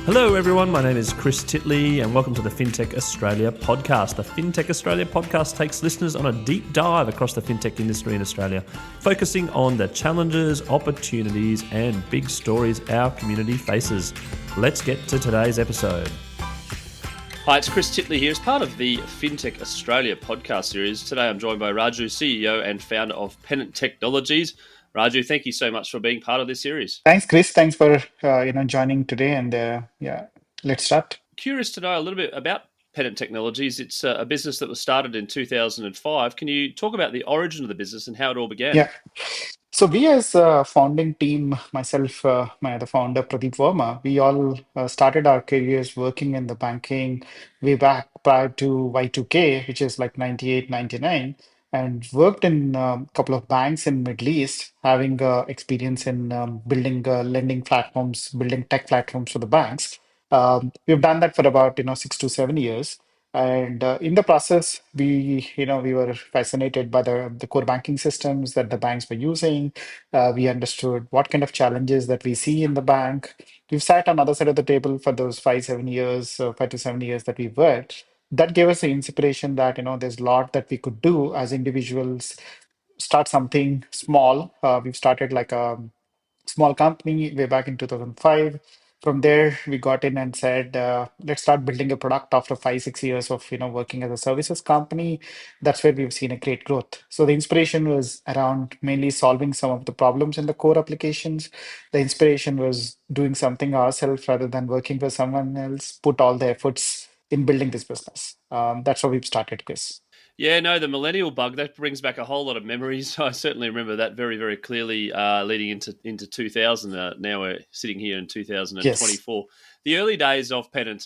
Hello, everyone. My name is Chris Titley, and welcome to the FinTech Australia podcast. The FinTech Australia podcast takes listeners on a deep dive across the fintech industry in Australia, focusing on the challenges, opportunities, and big stories our community faces. Let's get to today's episode. Hi, it's Chris Titley here as part of the FinTech Australia podcast series. Today I'm joined by Raju, CEO and founder of Pennant Technologies. Raju, thank you so much for being part of this series. Thanks, Chris. Thanks for joining today. And let's start. Curious to know a little bit about Pennant Technologies. It's a business that was started in 2005. Can you talk about the origin of the business and how it all began? Yeah. So we as a founding team, myself, my other founder, Pradeep Verma, we all started our careers working in the banking way back prior to Y2K, which is like 98, 99, and worked in a couple of banks in Middle East, having experience in building lending platforms, building tech platforms for the banks. We've done that for about 6 to 7 years. And in the process, we were fascinated by the core banking systems that the banks were using. We understood what kind of challenges that we see in the bank. We've sat on the other side of the table for those 5 7 years, 5 to 7 years that we worked. That gave us the inspiration that there's a lot that we could do as individuals. Start something small. We've started like a small company way back in 2005. From there, we got in and said, let's start building a product after 5 6 years of working as a services company. That's where we've seen a great growth. So the inspiration was around mainly solving some of the problems in the core applications. The inspiration was doing something ourselves rather than working for someone else, put all the efforts in building this business. That's how we've started, Chris. Yeah, no, the millennial bug, that brings back a whole lot of memories. I certainly remember that very, very clearly leading into 2000. Now we're sitting here in Yes. 2024. The early days of Pennant,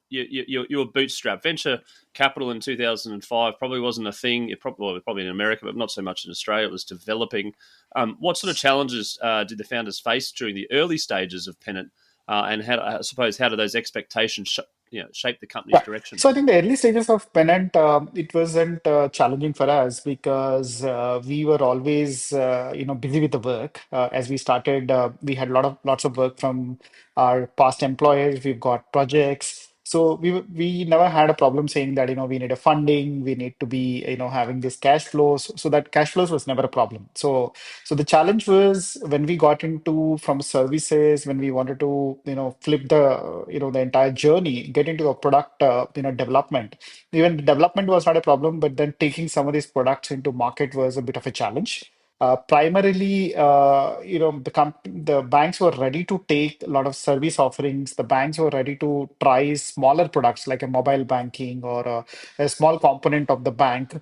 you were bootstrapped. Venture capital in 2005 probably wasn't a thing. Probably in America, but not so much in Australia. It was developing. What sort of challenges did the founders face during the early stages of Pennant? And I suppose, how do those expectations shape the company's Yeah. direction? So I think the early stages of Pennant, it wasn't challenging for us because we were always, busy with the work. As we started, we had lots of work from our past employers. We've got projects. So we never had a problem saying that, we need a funding, we need to be, having this cash flows. So that cash flows was never a problem. So the challenge was when we got into from services, when we wanted to, flip the entire journey, get into a product, development. Even the development was not a problem, but then taking some of these products into market was a bit of a challenge. Primarily, the banks were ready to take a lot of service offerings. The banks were ready to try smaller products like a mobile banking or a small component of the bank.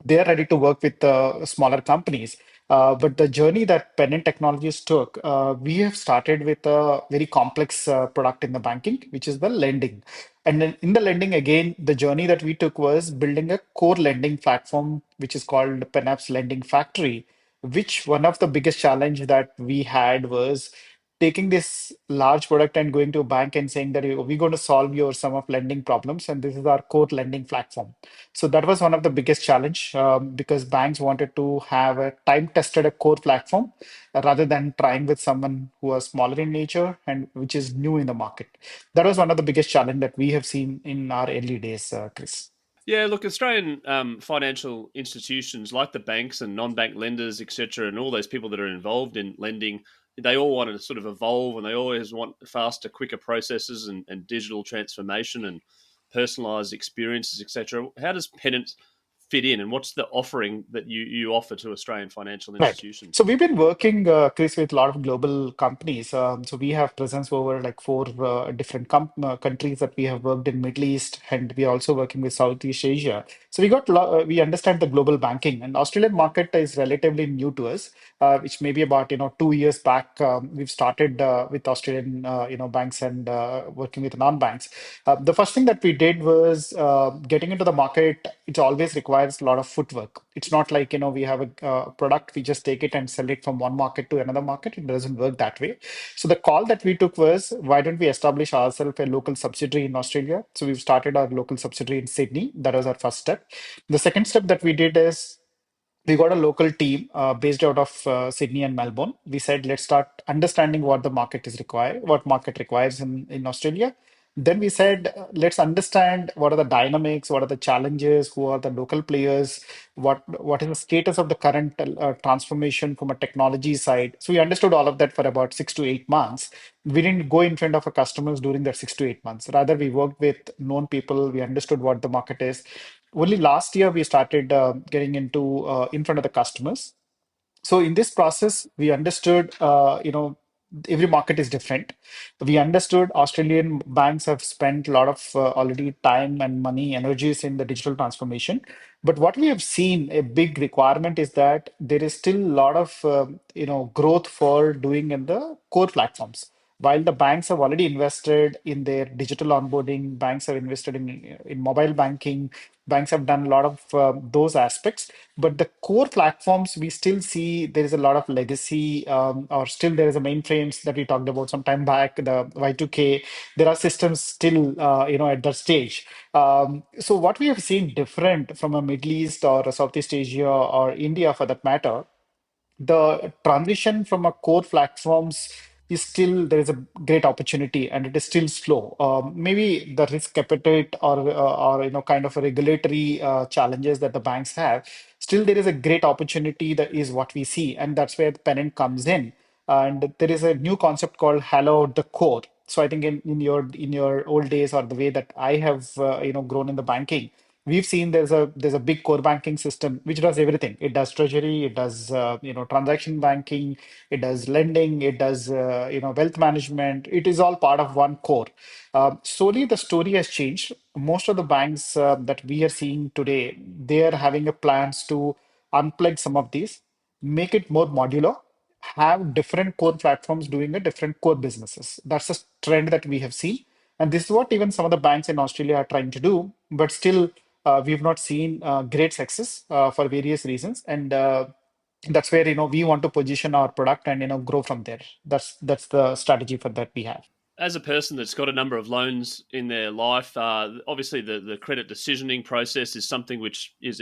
They are ready to work with smaller companies. But the journey that Pennant Technologies took, we have started with a very complex product in the banking, which is the lending. And then in the lending, again, the journey that we took was building a core lending platform, which is called Pennant's Lending Factory, which one of the biggest challenge that we had was taking this large product and going to a bank and saying that we're going to solve your some of lending problems, and this is our core lending platform. So that was one of the biggest challenge because banks wanted to have a time-tested a core platform rather than trying with someone who was smaller in nature and which is new in the market. That was one of the biggest challenge that we have seen in our early days, Chris. Yeah, look, Australian financial institutions like the banks and non-bank lenders, etc., and all those people that are involved in lending, they all want to sort of evolve, and they always want faster, quicker processes and digital transformation and personalised experiences, etc. How does Pennant fit in, and what's the offering that you offer to Australian financial Right. institutions? So we've been working, Chris, with a lot of global companies. So we have presence over like four different countries that we have worked in Middle East, and we are also working with Southeast Asia. So we understand the global banking, and Australian market is relatively new to us, which maybe about 2 years back we've started with Australian banks and working with non-banks. The first thing that we did was getting into the market. It always requires a lot of footwork. It's not like we have a product, we just take it and sell it from one market to another market. It doesn't work that way. So the call that we took was, why don't we establish ourselves a local subsidiary in Australia? So we've started our local subsidiary in Sydney. That was our first step. The second step that we did is we got a local team based out of Sydney and Melbourne. We said, let's start understanding what the market is required, what market requires in Australia. Then we said, let's understand what are the dynamics, what are the challenges, who are the local players, what is the status of the current transformation from a technology side. So we understood all of that for about 6 to 8 months. We didn't go in front of our customers during that 6 to 8 months. Rather, we worked with known people. We understood what the market is. Only last year we started getting into in front of the customers. So in this process, we understood, every market is different. We understood Australian banks have spent a lot of already time and money, energies in the digital transformation. But what we have seen, a big requirement is that there is still a lot of, growth for doing in the core platforms. While the banks have already invested in their digital onboarding, banks have invested in mobile banking, banks have done a lot of those aspects, but the core platforms, we still see there is a lot of legacy, or still there is a mainframes that we talked about some time back, the Y2K. There are systems still, at that stage. So what we have seen different from a Middle East or a Southeast Asia or India for that matter, the transition from a core platforms is still there is a great opportunity and it is still slow. Maybe the risk appetite or kind of a regulatory challenges that the banks have. Still, there is a great opportunity that is what we see, and that's where the Pennant comes in. And there is a new concept called Hello the Core. So I think in your old days or the way that I have grown in the banking, we've seen there's a big core banking system which does everything. It does treasury, it does transaction banking, it does lending, it does wealth management. It is all part of one core. Slowly the story has changed. Most of the banks that we are seeing today, they are having a plans to unplug some of these, make it more modular, have different core platforms doing a different core businesses. That's a trend that we have seen. And this is what even some of the banks in Australia are trying to do. But still, we've not seen great success for various reasons. And that's where we want to position our product and grow from there. That's the strategy for that we have. As a person that's got a number of loans in their life, obviously the credit decisioning process is something which is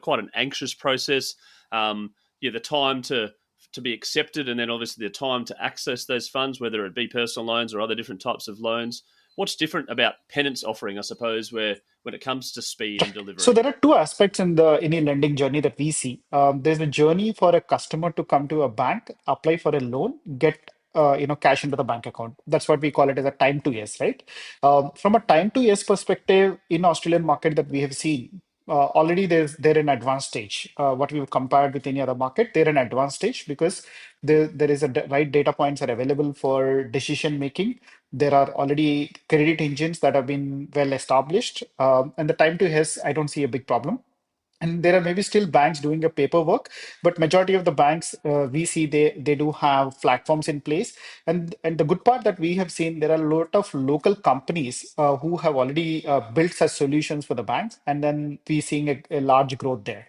quite an anxious process. The time to be accepted, and then obviously the time to access those funds, whether it be personal loans or other different types of loans. What's different about Pennant's offering, I suppose, where when it comes to speed and So delivery? there are two aspects in the any lending journey that we see. There's a journey for a customer to come to a bank, apply for a loan, get cash into the bank account. That's what we call it as a time to yes, right? From a time to yes perspective, in Australian market that we have seen, already they're in advanced stage. What we've compared with any other market, they're in advanced stage because there is right data points are available for decision making. There are already credit engines that have been well established, and the time to yes, I don't see a big problem. And there are maybe still banks doing a paperwork, but majority of the banks we see they do have platforms in place. And the good part that we have seen, there are a lot of local companies who have already built such solutions for the banks, and then we seeing a large growth there.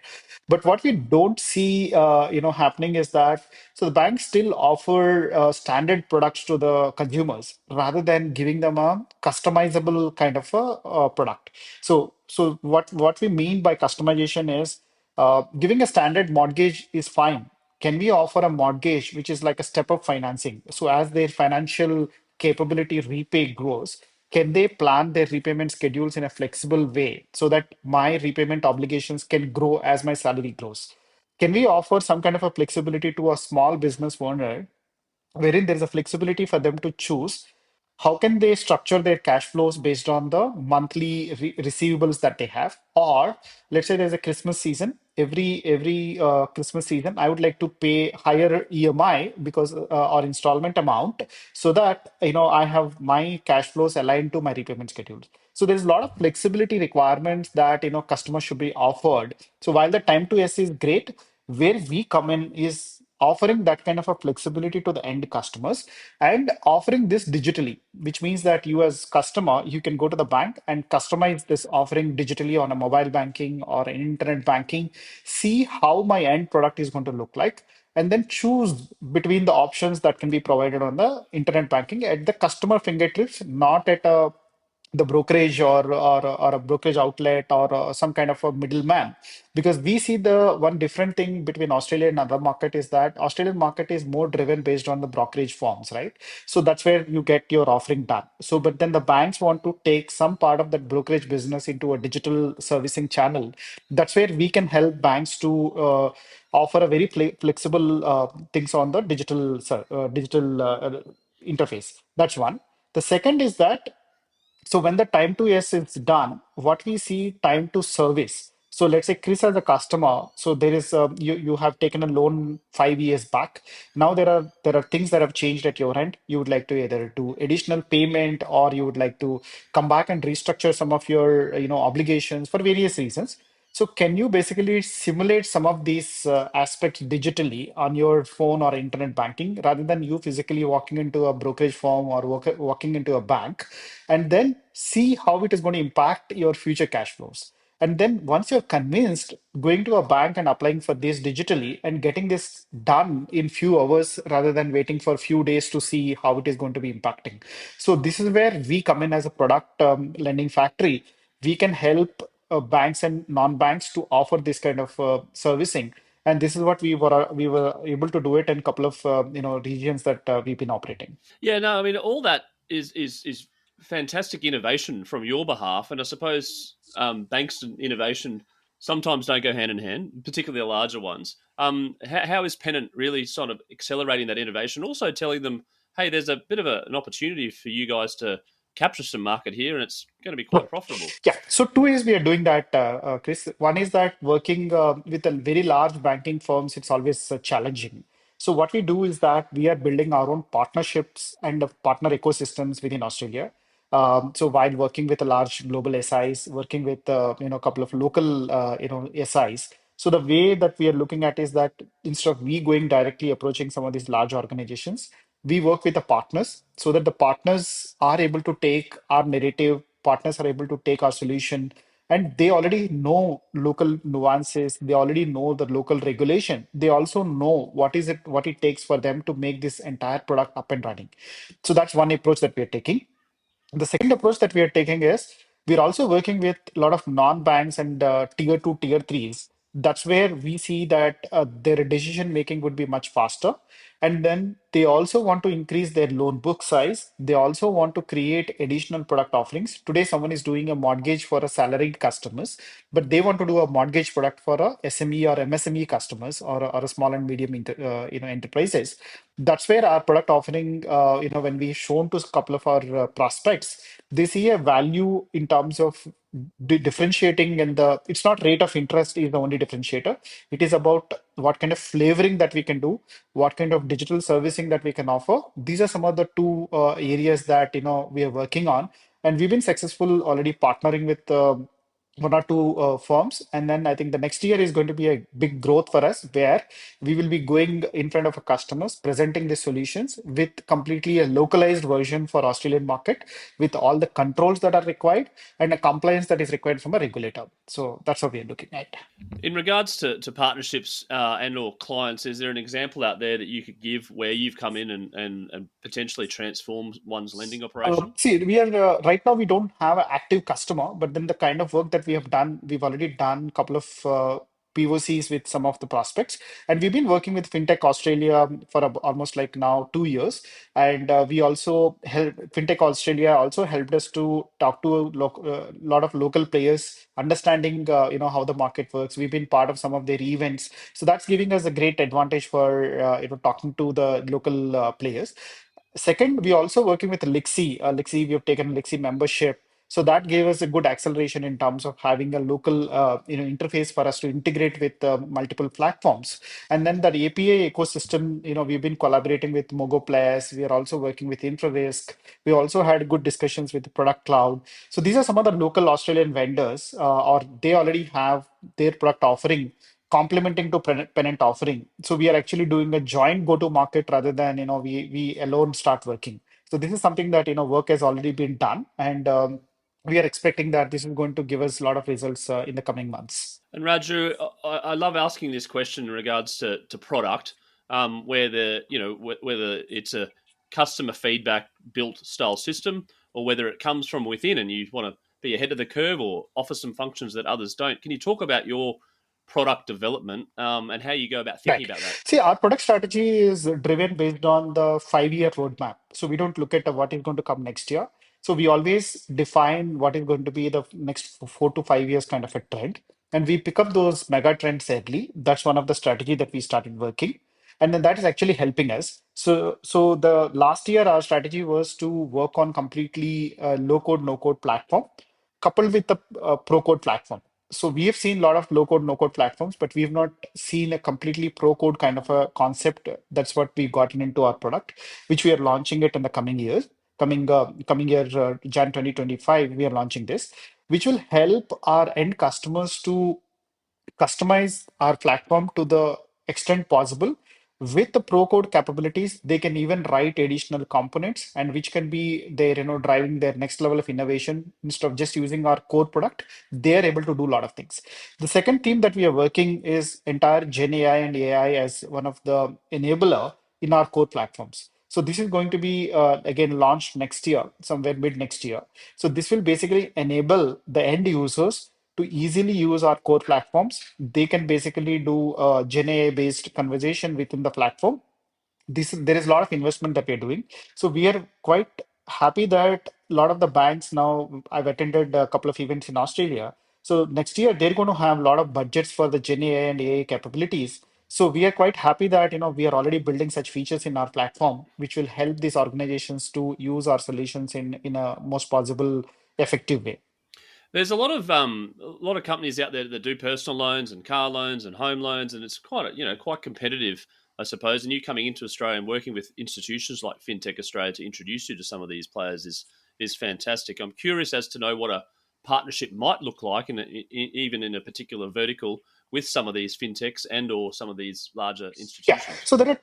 But what we don't see, happening is that so the banks still offer standard products to the consumers rather than giving them a customizable kind of a product. So what we mean by customization is giving a standard mortgage is fine. Can we offer a mortgage which is like a step up financing? So as their financial capability repay grows, can they plan their repayment schedules in a flexible way so that my repayment obligations can grow as my salary grows? Can we offer some kind of a flexibility to a small business owner wherein there is a flexibility for them to choose how can they structure their cash flows based on the monthly receivables that they have? Or let's say there's a Christmas season. Every Christmas season, I would like to pay higher EMI because or installment amount so that I have my cash flows aligned to my repayment schedules. So there's a lot of flexibility requirements that customers should be offered. So while the time to S is great, where we come in is offering that kind of a flexibility to the end customers and offering this digitally, which means that you as customer, you can go to the bank and customize this offering digitally on a mobile banking or an internet banking, see how my end product is going to look like, and then choose between the options that can be provided on the internet banking at the customer fingertips, not at a the brokerage or a brokerage outlet or some kind of a middleman, because we see the one different thing between Australia and other market is that Australian market is more driven based on the brokerage firms, right? So that's where you get your offering done. So but then the banks want to take some part of that brokerage business into a digital servicing channel. That's where we can help banks to offer a very flexible things on the digital interface. That's one. The second is that so when the time to yes is done, what we see time to service. So let's say Chris as a customer, so there is you have taken a loan 5 years back. Now there are things that have changed at your end. You would like to either do additional payment or you would like to come back and restructure some of your obligations for various reasons. So can you basically simulate some of these aspects digitally on your phone or internet banking rather than you physically walking into a brokerage firm or walking into a bank, and then see how it is going to impact your future cash flows. And then once you're convinced, going to a bank and applying for this digitally and getting this done in few hours rather than waiting for a few days to see how it is going to be impacting. So this is where we come in as a product lending factory. We can help banks and non-banks to offer this kind of servicing. And this is what we were able to do it in a couple of regions that we've been operating. Yeah, no, I mean all that is fantastic innovation from your behalf, and I suppose banks and innovation sometimes don't go hand in hand, particularly the larger ones. How is Pennant really sort of accelerating that innovation? Also telling them, hey, there's a bit of an opportunity for you guys to capture some market here, and it's going to be quite Right. profitable. Yeah. So two ways we are doing that, Chris. One is that working with a very large banking firms, it's always challenging. So what we do is that we are building our own partnerships and partner ecosystems within Australia. So while working with a large global SIs, working with a couple of local SIs. So the way that we are looking at is that instead of we going directly approaching some of these large organizations, we work with the partners so that the partners are able to take our narrative, partners are able to take our solution, and they already know local nuances, they already know the local regulation, they also know what it takes for them to make this entire product up and running. So that's one approach that we are taking. The second approach that we are taking is we're also working with a lot of non-banks and tier two, tier threes. That's where we see that their decision making would be much faster. And then they also want to increase their loan book size. They also want to create additional product offerings. Today, someone is doing a mortgage for a salaried customers, but they want to do a mortgage product for a SME or MSME customers or a small and medium enterprises. That's where our product offering, when we shown to a couple of our prospects, they see a value in terms of differentiating, and it's not rate of interest is the only differentiator. It is about what kind of flavoring that we can do, what kind of digital servicing that we can offer. These are some of the two areas that we are working on, and we've been successful already partnering with one or two firms. And then I think the next year is going to be a big growth for us, where we will be going in front of our customers, presenting the solutions with completely a localized version for Australian market, with all the controls that are required and a compliance that is required from a regulator. So that's what we are looking at. In regards to partnerships and or clients, is there an example out there that you could give where you've come in and potentially transformed one's lending operation? See, we are right now we don't have an active customer, but then the kind of work that we have done, we've already done a couple of POCs with some of the prospects, and we've been working with FinTech Australia for almost like now 2 years, and we also help FinTech Australia also helped us to talk to a lot of local players, understanding how the market works. We've been part of some of their events, so that's giving us a great advantage for talking to the local players. Second, we also working with Lixi. Lixi, we have taken Lixi membership. So that gave us a good acceleration in terms of having a local, interface for us to integrate with multiple platforms. And then the API ecosystem, we've been collaborating with Mogo Players. We are also working with InfraRisk. We also had good discussions with Product Cloud. So these are some of the local Australian vendors, or they already have their product offering complementing to Pennant offering. So we are actually doing a joint go-to-market rather than we alone start working. So this is something that work has already been done, and we are expecting that this is going to give us a lot of results in the coming months. And Raju, I love asking this question in regards to product, where whether it's a customer feedback built style system or whether it comes from within and you want to be ahead of the curve or offer some functions that others don't. Can you talk about your product development and how you go about thinking Right. about that? See, our product strategy is driven based on the 5 year roadmap. So we don't look at what is going to come next year. So we always define what is going to be the next 4 to 5 years kind of a trend. And we pick up those mega trends early. That's one of the strategy that we started working. And then that is actually helping us. So the last year, our strategy was to work on completely low code, no code platform coupled with the pro code platform. So we have seen a lot of low code, no code platforms, but we have not seen a completely pro code kind of a concept. That's what we gotten into our product, which we are launching it in the coming years. Coming year, Jan 2025, we are launching this, which will help our end customers to customize our platform to the extent possible. With the pro code capabilities, they can even write additional components and which can be their, driving their next level of innovation. Instead of just using our core product, they are able to do a lot of things. The second theme that we are working is entire Gen AI and AI as one of the enabler in our core platforms. So this is going to be again launched next year, somewhere mid next year. So this will basically enable the end users to easily use our core platforms. They can basically do Gen AI based conversation within the platform. This there is a lot of investment that we're doing. So we are quite happy that a lot of the banks now, I've attended a couple of events in Australia. So next year they're going to have a lot of budgets for the Gen AI and AI capabilities. So we are quite happy that we are already building such features in our platform, which will help these organizations to use our solutions in a most possible effective way. There's a lot of companies out there that do personal loans and car loans and home loans, and it's quite competitive, I suppose. And you coming into Australia and working with institutions like FinTech Australia to introduce you to some of these players is fantastic. I'm curious as to know what a partnership might look like, even in a particular vertical with some of these fintechs and or some of these larger Yeah, institutions. so there are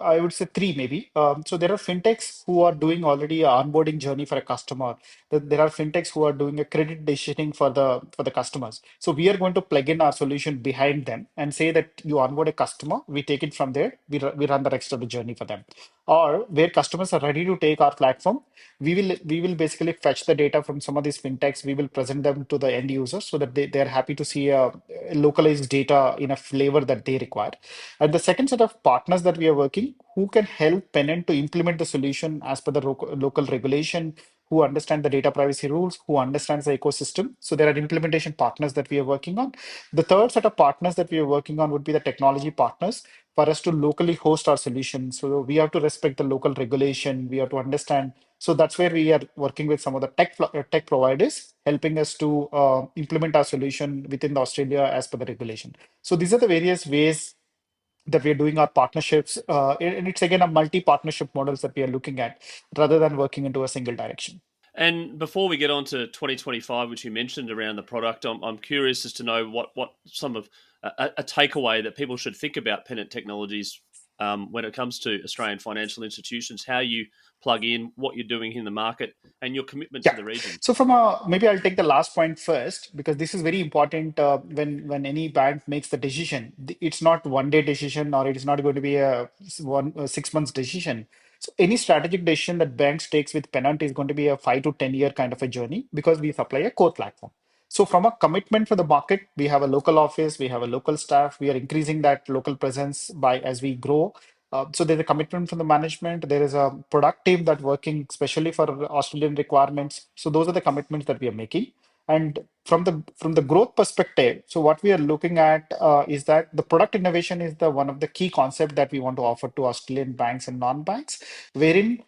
I would say three maybe. So there are fintechs who are doing already a onboarding journey for a customer. There are fintechs who are doing a credit decisioning for the customers. So we are going to plug in our solution behind them and say that you onboard a customer, we take it from there, we run the rest of the journey for them. Or where customers are ready to take our platform, we will basically fetch the data from some of these fintechs. We will present them to the end users so that they're happy to see a localized data in a flavor that they require. And the second set of partners that we are working, who can help Pennant to implement the solution as per the local regulation, who understand the data privacy rules, who understands the ecosystem. So there are implementation partners that we are working on. The third set of partners that we are working on would be the technology partners for us to locally host our solution. So we have to respect the local regulation. We have to understand. So that's where we are working with some of the tech providers, helping us to implement our solution within the Australia as per the regulation. So these are the various ways that we're doing our partnerships. And it's again a multi-partnership models that we are looking at rather than working into a single direction. And before we get on to 2025, which you mentioned around the product, I'm curious as to know what some of a takeaway that people should think about Pennant Technologies when it comes to Australian financial institutions, how you plug in, what you're doing in the market, and your commitment to Yeah. the region. So from a maybe I'll take the last point first because this is very important when any bank makes the decision. It's not one day decision or it is not going to be a 6 months decision. So any strategic decision that banks takes with Pennant is going to be a 5 to 10 year kind of a journey because we supply a core platform. So from a commitment for the market, we have a local office, we have a local staff, we are increasing that local presence by as we grow. So there's a commitment from the management. There is a product team that working especially for Australian requirements. So those are the commitments that we are making. And from the growth perspective, so what we are looking at is that the product innovation is the one of the key concept that we want to offer to Australian banks and non-banks, wherein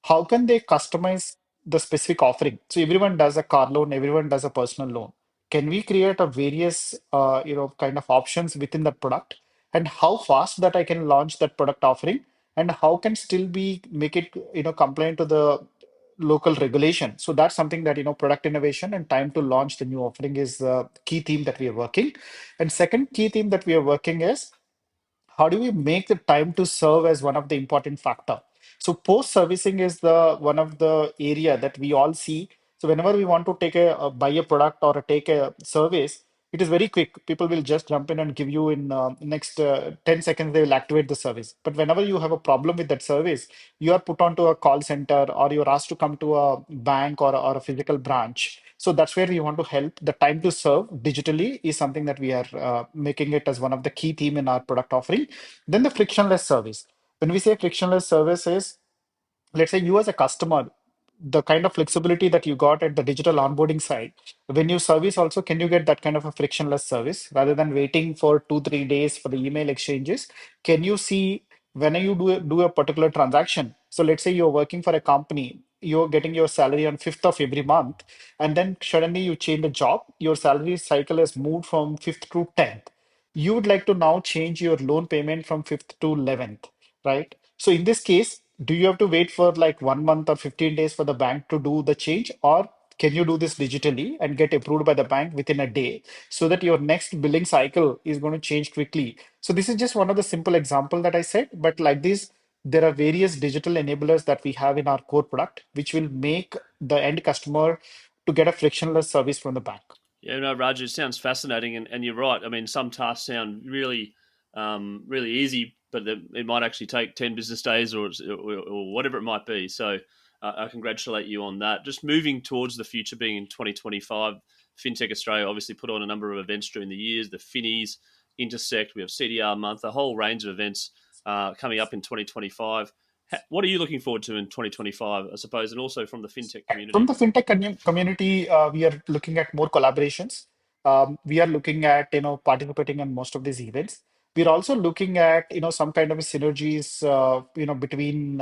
how can they customize the specific offering? So everyone does a car loan, everyone does a personal loan. Can we create a various kind of options within that product? And how fast that I can launch that product offering and how can still be make it compliant to the local regulation. So that's something that product innovation and time to launch the new offering is the key theme that we are working. And second key theme that we are working is how do we make the time to serve as one of the important factor. So post servicing is the one of the area that we all see. So whenever we want to take buy a product or take a service, It is very quick. People will just jump in and give you in next 10 seconds, they will activate the service. But whenever you have a problem with that service, you are put onto a call center or you're asked to come to a bank or a physical branch. So that's where we want to help. The time to serve digitally is something that we are making it as one of the key theme in our product offering. Then the frictionless service. When we say frictionless services, let's say you as a customer, the kind of flexibility that you got at the digital onboarding side, when you service also, can you get that kind of a frictionless service rather than waiting for 2 3 days for the email exchanges? Can you see when you do a particular transaction? So let's say you're working for a company, you're getting your salary on 5th of every month, and then suddenly you change the job, your salary cycle has moved from 5th to 10th. You would like to now change your loan payment from 5th to 11th, right? So in this case, do you have to wait for like 1 month or 15 days for the bank to do the change, or can you do this digitally and get approved by the bank within a day so that your next billing cycle is going to change quickly? So this is just one of the simple example that I said, but like this, there are various digital enablers that we have in our core product, which will make the end customer to get a frictionless service from the bank. Yeah, no, Raju, it sounds fascinating, and you're right. I mean, some tasks sound really, really easy, but it might actually take 10 business days or whatever it might be. So, I congratulate you on that. Just moving towards the future, being in 2025, FinTech Australia obviously put on a number of events during the years. The Finnies, Intersect, we have CDR Month, a whole range of events coming up in 2025. What are you looking forward to in 2025, I suppose, and also from the FinTech From community? the fintech community, we are looking at more collaborations. We are looking at participating in most of these events. We're also looking at some kind of a synergies between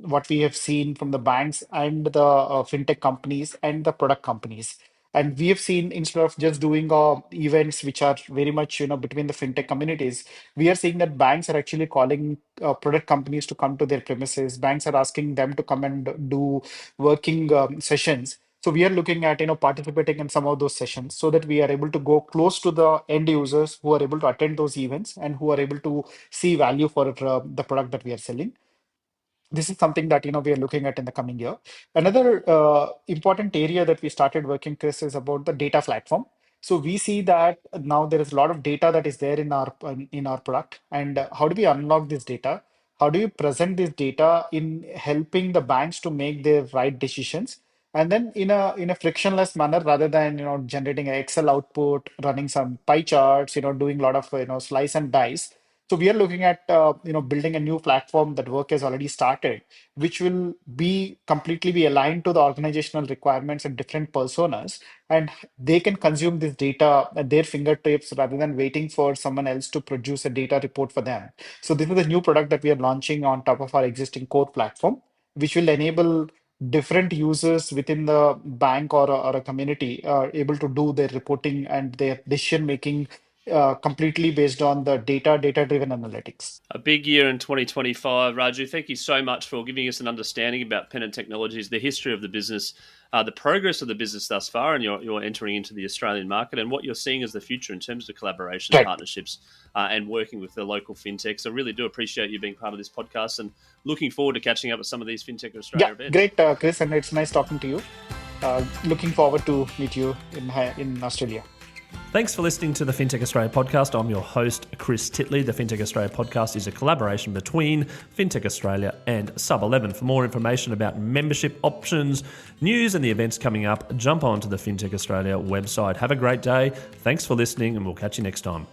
what we have seen from the banks and the fintech companies and the product companies. And we have seen, instead of just doing events which are very much between the fintech communities, we are seeing that banks are actually calling product companies to come to their premises. Banks are asking them to come and do working sessions. So we are looking at participating in some of those sessions so that we are able to go close to the end users who are able to attend those events and who are able to see value for the product that we are selling. This is something that we are looking at in the coming year. Another important area that we started working, Chris, is about the data platform. So we see that now there is a lot of data that is there in our product, and how do we unlock this data? How do you present this data in helping the banks to make their right decisions? And then in a frictionless manner, rather than generating an Excel output, running some pie charts, doing a lot of slice and dice. So we are looking at building a new platform. That work has already started, which will be completely be aligned to the organizational requirements and different personas, and they can consume this data at their fingertips rather than waiting for someone else to produce a data report for them. So this is a new product that we are launching on top of our existing core platform, which will enable different users within the bank or a community able to do their reporting and their decision making completely based on the data-driven analytics. A big year in 2025. Raju, thank you so much for giving us an understanding about Pennant Technologies, the history of the business, the progress of the business thus far, and you're entering into the Australian market, and what you're seeing as the future in terms of collaborations, Right. partnerships, and working with the local fintechs. I really do appreciate you being part of this podcast, and looking forward to catching up at some of these FinTech Yeah, Australia events. great, Chris, and it's nice talking to you. Looking forward to meet you in Australia. Thanks for listening to the FinTech Australia podcast. I'm your host, Chris Titley. The FinTech Australia podcast is a collaboration between FinTech Australia and Sub 11. For more information about membership options, news, and the events coming up, jump on to the FinTech Australia website. Have a great day. Thanks for listening, and we'll catch you next time.